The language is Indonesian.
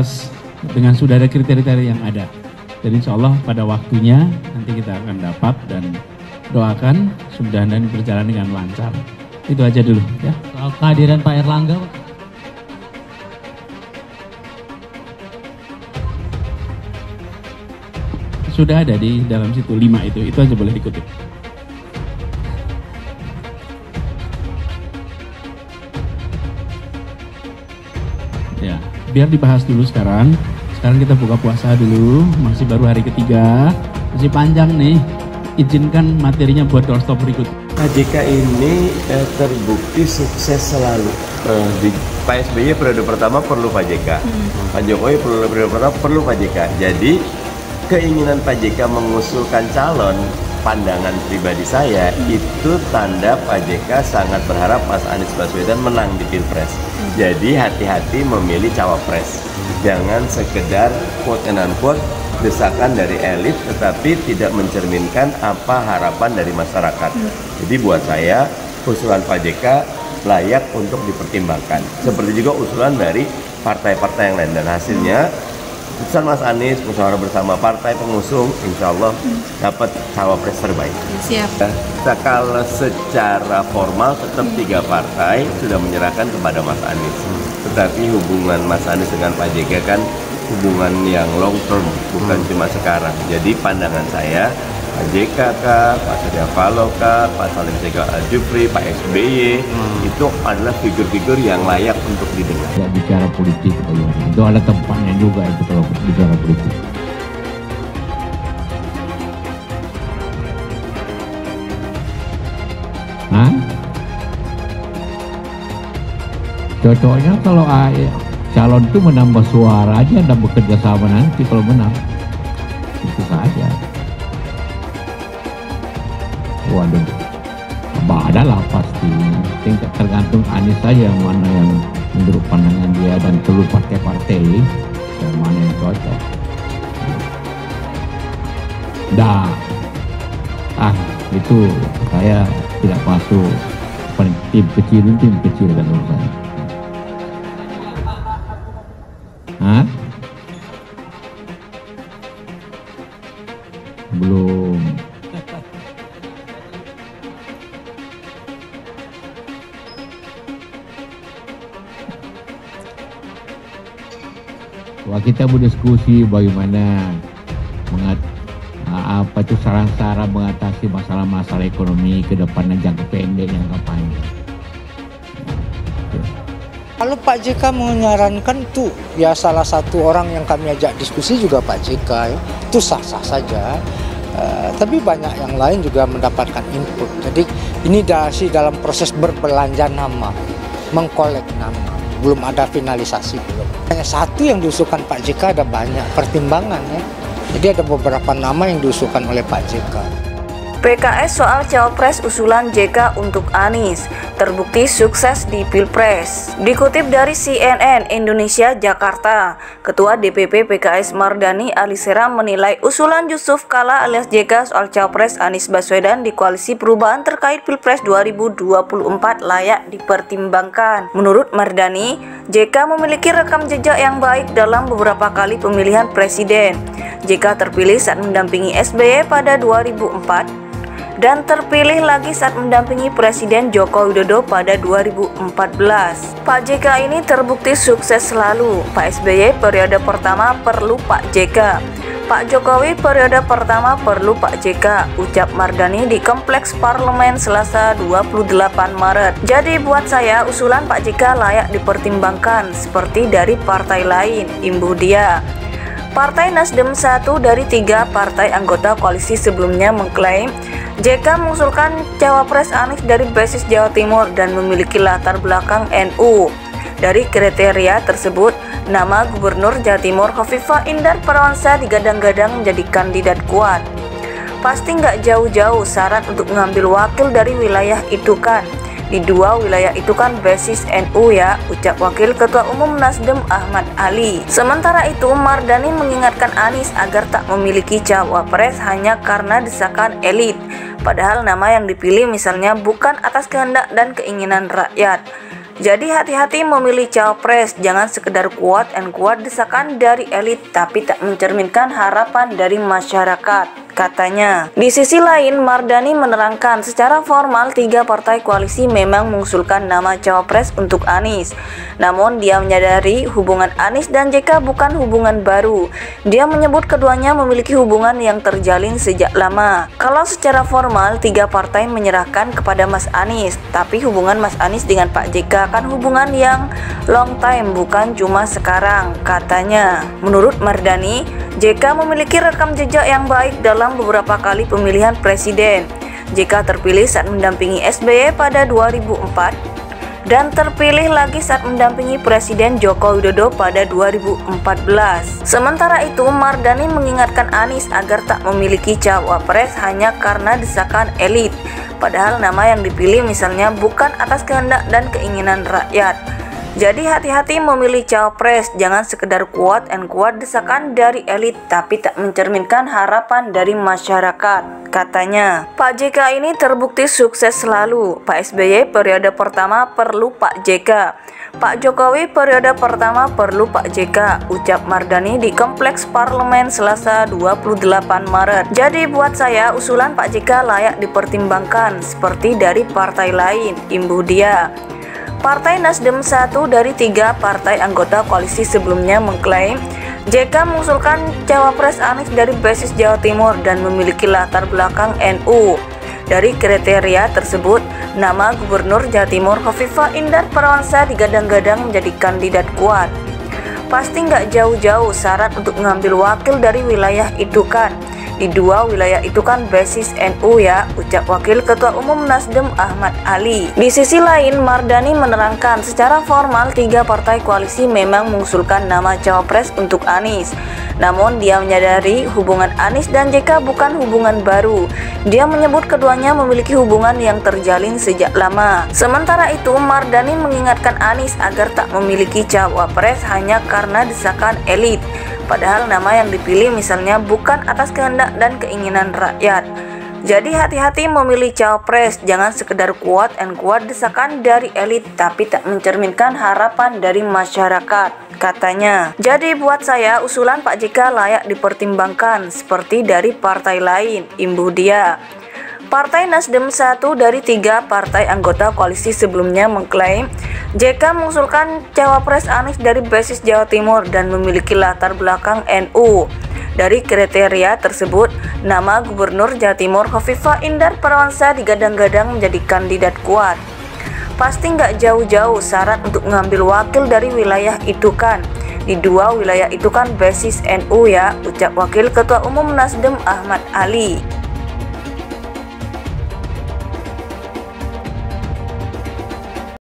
atas dengan sudah ada kriteria yang ada. Jadi insya Allah pada waktunya nanti kita akan dapat dan doakan mudah-mudahan berjalan dengan lancar. Itu aja dulu ya. Soal kehadiran Pak Erlangga, Pak. Sudah ada di dalam situ 5 itu aja boleh dikutip. Ya, biar dibahas dulu sekarang. Sekarang kita buka puasa dulu, masih baru hari ketiga, masih panjang nih. Izinkan materinya buat doorstop berikut. Pak JK ini terbukti sukses selalu. Di Pak SBY periode pertama perlu Pak JK, Pak Jokowi periode pertama perlu Pak JK. Jadi keinginan Pak JK mengusulkan calon, pandangan pribadi saya itu tanda Pak JK sangat berharap Mas Anies Baswedan menang di Pilpres. Jadi hati-hati memilih cawapres. Jangan sekedar quote and unquote desakan dari elit tetapi tidak mencerminkan apa harapan dari masyarakat. Jadi buat saya usulan Pak JK layak untuk dipertimbangkan. Seperti juga usulan dari partai-partai yang lain dan hasilnya keputusan Mas Anies musyawarah bersama partai pengusung insya Allah dapat cawapres terbaik. Siap. Nah, kalau secara formal tetap 3 partai sudah menyerahkan kepada Mas Anies. Tetapi hubungan Mas Anies dengan Pak JK kan hubungan yang long term, bukan cuma sekarang. Jadi pandangan saya Pak JK kah, Pak Surya Paloh kah, Pak Salim Segaf Al-Jufri, Pak SBY itu adalah figur-figur yang layak untuk didengar. Ya, bicara politik, itu ada tempatnya juga itu kalau bicara politik. Hah? Cocoknya kalau calon itu menambah suara aja dan bekerja sama nanti kalau menang. Itu saja. Waduh, ada lah pasti. Tingkat tergantung Anies saja yang mana yang menurut pandangan dia dan seluruh partai-partai yang mana yang cocok. Itu saya tidak masuk tim kecil kan urusan. Hah? Belum. Wah, kita berdiskusi bagaimana apa itu saran-saran mengatasi masalah-masalah ekonomi ke depan dan jangka pendek jangka panjang. Kalau Pak JK menyarankan tuh ya salah satu orang yang kami ajak diskusi juga Pak JK ya, itu sah-sah saja. Tapi banyak yang lain juga mendapatkan input. Jadi ini masih dalam proses berbelanja nama, mengkolek nama. Belum ada finalisasi belum. Hanya satu yang diusulkan Pak JK, ada banyak pertimbangan ya. Jadi ada beberapa nama yang diusulkan oleh Pak JK. PKS soal cawapres usulan JK untuk Anies terbukti sukses di Pilpres. Dikutip dari CNN Indonesia Jakarta, Ketua DPP PKS Mardani Alisera menilai usulan Yusuf Kala alias JK soal cawapres Anies Baswedan di Koalisi Perubahan terkait Pilpres 2024 layak dipertimbangkan. Menurut Mardani, JK memiliki rekam jejak yang baik dalam beberapa kali pemilihan presiden. JK terpilih saat mendampingi SBY pada 2004 dan terpilih lagi saat mendampingi Presiden Joko Widodo pada 2014. Pak JK ini terbukti sukses selalu. Pak SBY periode pertama perlu Pak JK. Pak Jokowi periode pertama perlu Pak JK, ucap Mardani di Kompleks Parlemen Selasa 28 Maret. Jadi buat saya usulan Pak JK layak dipertimbangkan seperti dari partai lain, imbuh dia. Partai Nasdem 1 dari 3 partai anggota koalisi sebelumnya mengklaim JK mengusulkan cawapres Anies dari basis Jawa Timur dan memiliki latar belakang NU. Dari kriteria tersebut, nama Gubernur Jawa Timur Khofifah Indar Parawansa digadang-gadang menjadi kandidat kuat. Pasti nggak jauh-jauh syarat untuk mengambil wakil dari wilayah itu kan. Di 2 wilayah itu kan basis NU ya, ucap Wakil Ketua Umum Nasdem Ahmad Ali. Sementara itu, Mardani mengingatkan Anies agar tak memiliki cawapres hanya karena desakan elit. Padahal nama yang dipilih misalnya bukan atas kehendak dan keinginan rakyat. Jadi hati-hati memilih cawapres, jangan sekedar kuat desakan dari elit tapi tak mencerminkan harapan dari masyarakat, katanya. Di sisi lain, Mardani menerangkan secara formal 3 partai koalisi memang mengusulkan nama cawapres untuk Anies. Namun dia menyadari hubungan Anies dan JK bukan hubungan baru. Dia menyebut keduanya memiliki hubungan yang terjalin sejak lama. Kalau secara formal 3 partai menyerahkan kepada Mas Anies, tapi hubungan Mas Anies dengan Pak JK kan hubungan yang long time, bukan cuma sekarang, katanya. Menurut Mardani, JK memiliki rekam jejak yang baik dalam beberapa kali pemilihan presiden. JK terpilih saat mendampingi SBY pada 2004 dan terpilih lagi saat mendampingi Presiden Joko Widodo pada 2014. Sementara itu, Mardani mengingatkan Anies agar tak memiliki cawapres hanya karena desakan elit. Padahal nama yang dipilih misalnya bukan atas kehendak dan keinginan rakyat. Jadi hati-hati memilih cawapres, jangan sekedar kuat desakan dari elit tapi tak mencerminkan harapan dari masyarakat, katanya. Pak JK ini terbukti sukses selalu. Pak SBY periode pertama perlu Pak JK. Pak Jokowi periode pertama perlu Pak JK, ucap Mardani di Kompleks Parlemen Selasa 28 Maret. Jadi buat saya usulan Pak JK layak dipertimbangkan seperti dari partai lain, imbuh dia. Partai Nasdem 1 dari 3 partai anggota koalisi sebelumnya mengklaim JK mengusulkan cawapres Anies dari basis Jawa Timur dan memiliki latar belakang NU. Dari kriteria tersebut, nama Gubernur Jawa Timur Khofifah Indar Parawansa digadang-gadang menjadi kandidat kuat. Pasti nggak jauh-jauh syarat untuk mengambil wakil dari wilayah itu kan. Di 2 wilayah itu kan basis NU ya, ucap Wakil Ketua Umum Nasdem Ahmad Ali. Di sisi lain, Mardani menerangkan secara formal 3 partai koalisi memang mengusulkan nama cawapres untuk Anies. Namun dia menyadari hubungan Anies dan JK bukan hubungan baru. Dia menyebut keduanya memiliki hubungan yang terjalin sejak lama. Sementara itu, Mardani mengingatkan Anies agar tak memiliki cawapres hanya karena desakan elit. Padahal nama yang dipilih misalnya bukan atas kehendak dan keinginan rakyat. Jadi hati-hati memilih cawapres, jangan sekedar kuat desakan dari elit tapi tak mencerminkan harapan dari masyarakat, katanya. Jadi buat saya usulan Pak JK layak dipertimbangkan seperti dari partai lain, imbuh dia. Partai Nasdem 1 dari 3 partai anggota koalisi sebelumnya mengklaim JK mengusulkan cawapres Anies dari basis Jawa Timur dan memiliki latar belakang NU. Dari kriteria tersebut, nama Gubernur Jawa Timur Khofifah Indar Parawansa digadang-gadang menjadi kandidat kuat. Pasti nggak jauh-jauh syarat untuk mengambil wakil dari wilayah itu kan. Di 2 wilayah itu kan basis NU ya, ucap Wakil Ketua Umum Nasdem Ahmad Ali.